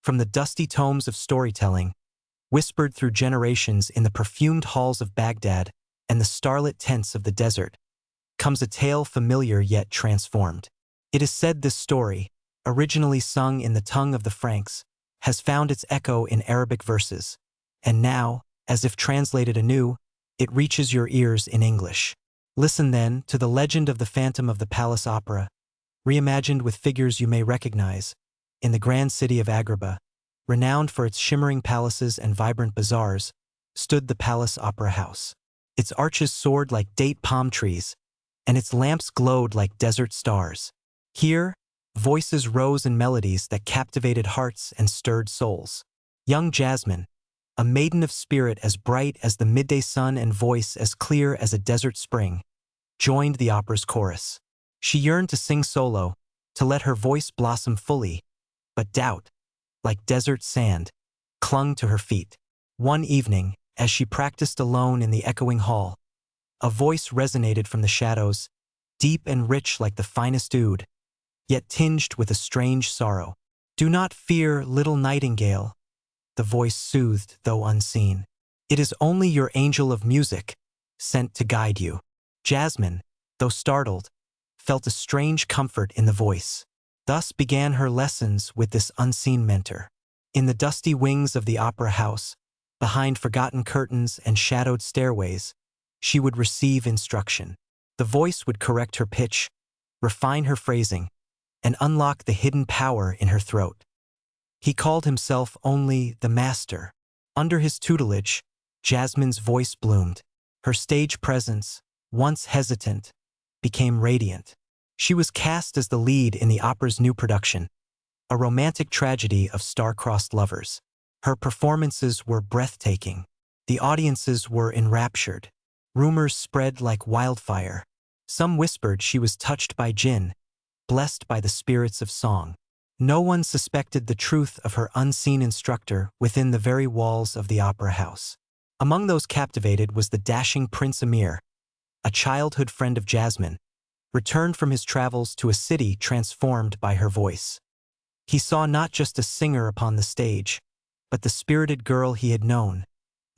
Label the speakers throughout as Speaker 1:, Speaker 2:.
Speaker 1: From the dusty tomes of storytelling, whispered through generations in the perfumed halls of Baghdad and the starlit tents of the desert, comes a tale familiar yet transformed. It is said this story, originally sung in the tongue of the Franks, has found its echo in Arabic verses, and now, as if translated anew, it reaches your ears in English. Listen then to the legend of the Phantom of the Palace Opera, reimagined with figures you may recognize. In the grand city of Agrabah, renowned for its shimmering palaces and vibrant bazaars, stood the Palace Opera House. Its arches soared like date palm trees, and its lamps glowed like desert stars. Here, voices rose in melodies that captivated hearts and stirred souls. Young Jasmine, a maiden of spirit as bright as the midday sun and voice as clear as a desert spring, joined the opera's chorus. She yearned to sing solo, to let her voice blossom fully, but doubt, like desert sand, clung to her feet. One evening, as she practiced alone in the echoing hall, a voice resonated from the shadows, deep and rich like the finest oud, yet tinged with a strange sorrow. "Do not fear, little nightingale," the voice soothed though unseen. "It is only your angel of music, sent to guide you." Jasmine, though startled, felt a strange comfort in the voice. Thus began her lessons with this unseen mentor. In the dusty wings of the opera house, behind forgotten curtains and shadowed stairways, she would receive instruction. The voice would correct her pitch, refine her phrasing, and unlock the hidden power in her throat. He called himself only the Master. Under his tutelage, Jasmine's voice bloomed. Her stage presence, once hesitant, became radiant. She was cast as the lead in the opera's new production, a romantic tragedy of star-crossed lovers. Her performances were breathtaking. The audiences were enraptured. Rumors spread like wildfire. Some whispered she was touched by jinn, blessed by the spirits of song. No one suspected the truth of her unseen instructor within the very walls of the opera house. Among those captivated was the dashing Prince Amir, a childhood friend of Jasmine, returned from his travels to a city transformed by her voice. He saw not just a singer upon the stage, but the spirited girl he had known,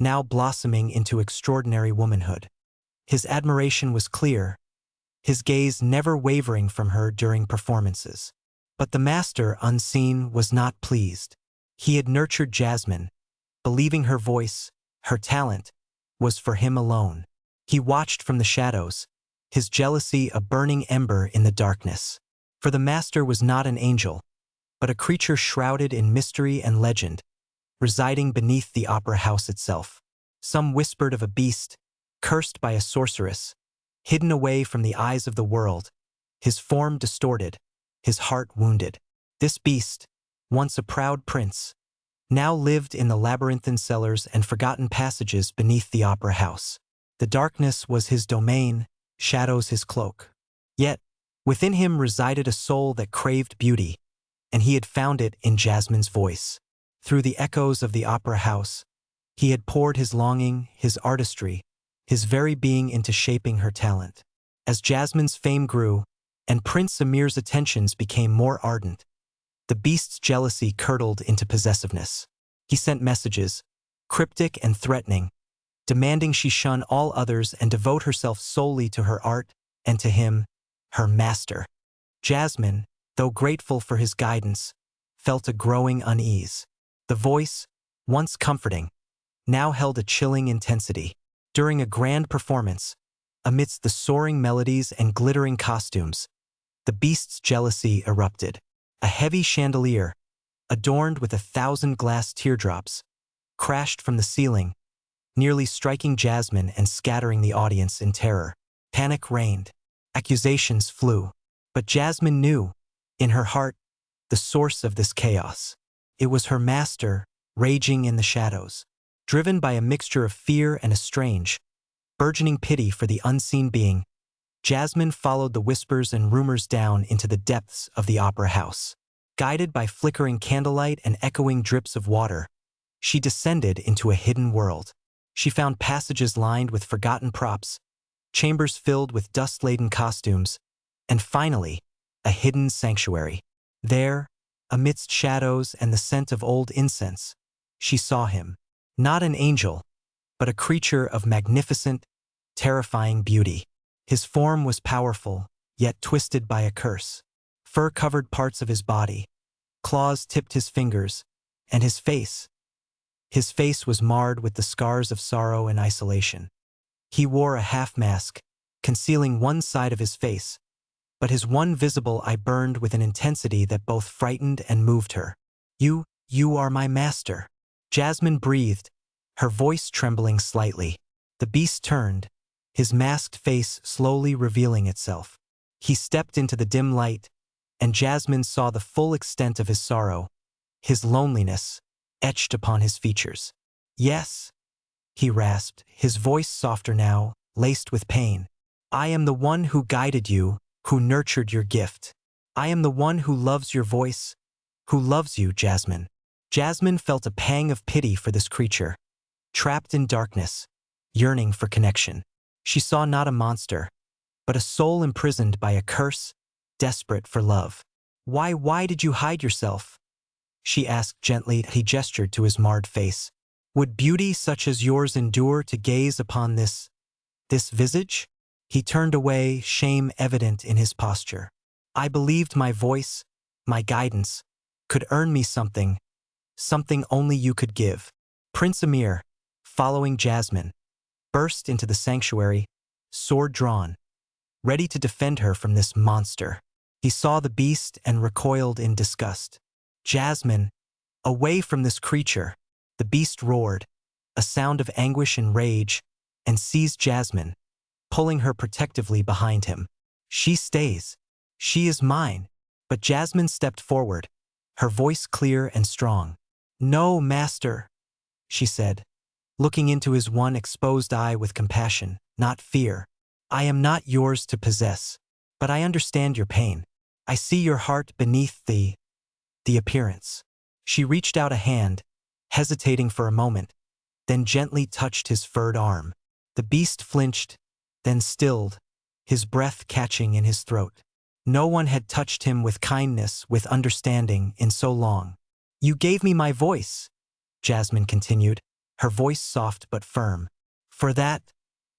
Speaker 1: now blossoming into extraordinary womanhood. His admiration was clear, his gaze never wavering from her during performances. But the master, unseen, was not pleased. He had nurtured Jasmine, believing her voice, her talent, was for him alone. He watched from the shadows, his jealousy a burning ember in the darkness. For the master was not an angel, but a creature shrouded in mystery and legend, residing beneath the opera house itself. Some whispered of a beast, cursed by a sorceress, hidden away from the eyes of the world, his form distorted, his heart wounded. This beast, once a proud prince, now lived in the labyrinthine cellars and forgotten passages beneath the opera house. The darkness was his domain, shadows his cloak. Yet, within him resided a soul that craved beauty, and he had found it in Jasmine's voice. Through the echoes of the opera house, he had poured his longing, his artistry, his very being into shaping her talent. As Jasmine's fame grew, and Prince Amir's attentions became more ardent, the beast's jealousy curdled into possessiveness. He sent messages, cryptic and threatening, demanding she shun all others and devote herself solely to her art and to him, her master. Jasmine, though grateful for his guidance, felt a growing unease. The voice, once comforting, now held a chilling intensity. During a grand performance, amidst the soaring melodies and glittering costumes, the beast's jealousy erupted. A heavy chandelier, adorned with 1,000 glass teardrops, crashed from the ceiling, nearly striking Jasmine and scattering the audience in terror. Panic reigned. Accusations flew. But Jasmine knew, in her heart, the source of this chaos. It was her master, raging in the shadows. Driven by a mixture of fear and a strange, burgeoning pity for the unseen being, Jasmine followed the whispers and rumors down into the depths of the opera house. Guided by flickering candlelight and echoing drips of water, she descended into a hidden world. She found passages lined with forgotten props, chambers filled with dust-laden costumes, and finally, a hidden sanctuary. There, Amidst shadows and the scent of old incense, she saw him. Not an angel, but a creature of magnificent, terrifying beauty. His form was powerful, yet twisted by a curse. Fur covered parts of his body, claws tipped his fingers, and his face was marred with the scars of sorrow and isolation. He wore a half-mask, concealing one side of his face, but his one visible eye burned with an intensity that both frightened and moved her. You are my master," Jasmine breathed, her voice trembling slightly. The beast turned, his masked face slowly revealing itself. He stepped into the dim light, and Jasmine saw the full extent of his sorrow, his loneliness, etched upon his features. "Yes," he rasped, his voice softer now, laced with pain. "I am the one who guided you, who nurtured your gift. I am the one who loves your voice, who loves you, Jasmine." Jasmine felt a pang of pity for this creature, trapped in darkness, yearning for connection. She saw not a monster, but a soul imprisoned by a curse, desperate for love. Why did you hide yourself?" she asked gently. He gestured to his marred face. "Would beauty such as yours endure to gaze upon this visage?" He turned away, shame evident in his posture. "I believed my voice, my guidance, could earn me something only you could give." Prince Amir, following Jasmine, burst into the sanctuary, sword drawn, ready to defend her from this monster. He saw the beast and recoiled in disgust. "Jasmine, away from this creature!" The beast roared, a sound of anguish and rage, and seized Jasmine, pulling her protectively behind him. "She stays. She is mine." But Jasmine stepped forward, her voice clear and strong. "No, master," she said, looking into his one exposed eye with compassion, not fear. "I am not yours to possess, but I understand your pain. I see your heart beneath the appearance." She reached out a hand, hesitating for a moment, then gently touched his furred arm. The beast flinched, then stilled, his breath catching in his throat. No one had touched him with kindness, with understanding, in so long. "You gave me my voice," Jasmine continued, her voice soft but firm. "For that,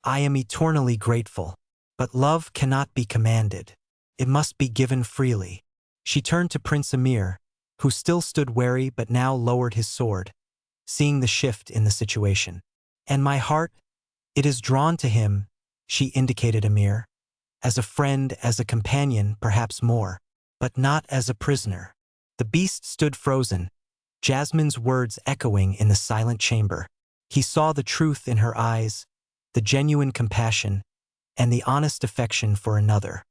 Speaker 1: I am eternally grateful. But love cannot be commanded. It must be given freely." She turned to Prince Amir, who still stood wary but now lowered his sword, seeing the shift in the situation. "And my heart, it is drawn to him," she indicated Amir. "As a friend, as a companion, perhaps more, but not as a prisoner." The beast stood frozen, Jasmine's words echoing in the silent chamber. He saw the truth in her eyes, the genuine compassion, and the honest affection for another.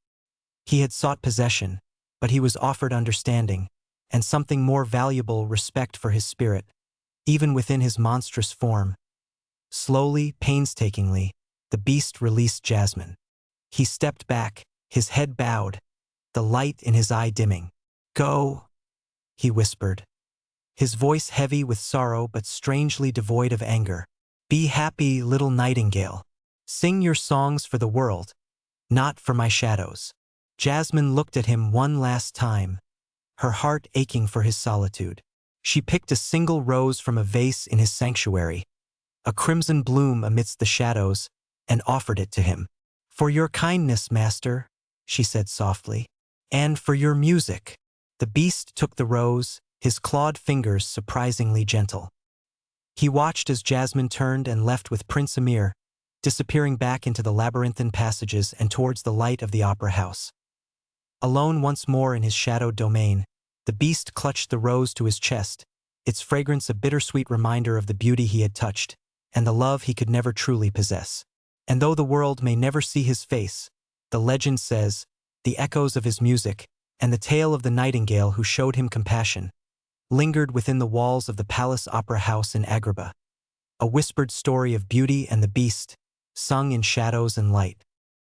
Speaker 1: He had sought possession, but he was offered understanding, and something more valuable, respect for his spirit, even within his monstrous form. Slowly, painstakingly, the beast released Jasmine. He stepped back, his head bowed, the light in his eye dimming. "Go," he whispered, his voice heavy with sorrow but strangely devoid of anger. "Be happy, little nightingale. Sing your songs for the world, not for my shadows." Jasmine looked at him one last time, her heart aching for his solitude. She picked a single rose from a vase in his sanctuary, a crimson bloom amidst the shadows, and offered it to him. "For your kindness, master," she said softly, "and for your music." The beast took the rose, his clawed fingers surprisingly gentle. He watched as Jasmine turned and left with Prince Amir, disappearing back into the labyrinthine passages and towards the light of the opera house. Alone once more in his shadowed domain, the beast clutched the rose to his chest, its fragrance a bittersweet reminder of the beauty he had touched, and the love he could never truly possess. And though the world may never see his face, the legend says, the echoes of his music, and the tale of the nightingale who showed him compassion, lingered within the walls of the Palace Opera House in Agrabah. A whispered story of beauty and the beast, sung in shadows and light.